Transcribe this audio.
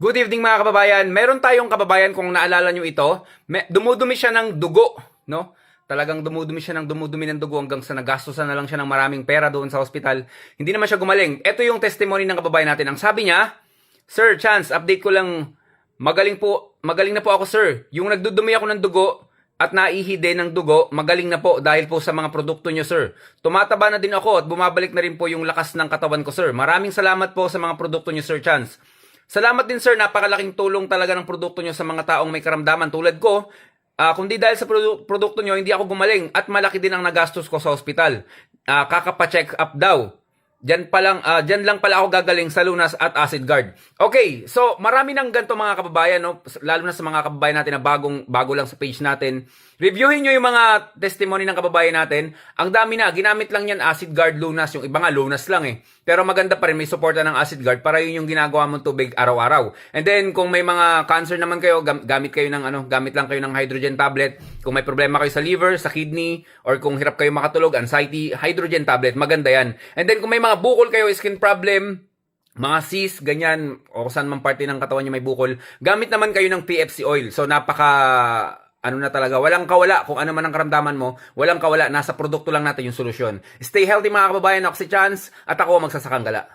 Good evening mga kababayan. Meron tayong kababayan kung naalala nyo ito. Dumudumi siya ng dugo, no? Talagang dumudumi siya ng dugo hanggang sa nagastusan na lang siya ng maraming pera doon sa ospital. Hindi naman siya gumaling. Ito yung testimony ng kababayan natin. Ang sabi niya, Sir Chance, update ko lang. Magaling na po ako, sir. Yung nagdudumi ako ng dugo at naihi din ng dugo, magaling na po dahil po sa mga produkto nyo, sir. Tumataba na din ako at bumabalik na rin po yung lakas ng katawan ko, sir. Maraming salamat po sa mga produkto nyo, Sir Chance. Salamat din, sir. Napakalaking tulong talaga ng produkto nyo sa mga taong may karamdaman tulad ko. Kundi dahil sa produkto nyo, hindi ako gumaling at malaki din ang nagastos ko sa ospital. Kakapa-check up daw. Diyan lang pala ako gagaling sa Lunas at Acid Guard. Okay, so marami nang ganito mga kababayan, no? Lalo na sa mga kababayan natin na bago lang sa page natin. Reviewin nyo yung mga testimony ng kababayan natin. Ang dami na, ginamit lang yan Acid Guard, Lunas. Yung iba nga, Lunas lang eh. Pero maganda pa rin, may suporta ng Acid Guard para yun yung ginagawa mong tubig araw-araw. And then, kung may mga cancer naman kayo, gamit lang kayo ng hydrogen tablet. Kung may problema kayo sa liver, sa kidney, or kung hirap kayo makatulog, anxiety, hydrogen tablet, maganda yan. And then, kung may mga bukol kayo, skin problem, mga cyst, ganyan, o saan man parte ng katawan nyo may bukol, gamit naman kayo ng PFC oil. So, na talaga, walang kawala. Kung ano man ang karamdaman mo, walang kawala. Nasa produkto lang natin yung solusyon. Stay healthy mga kababayan. Ako si Chance at ako ang magsasakang gala.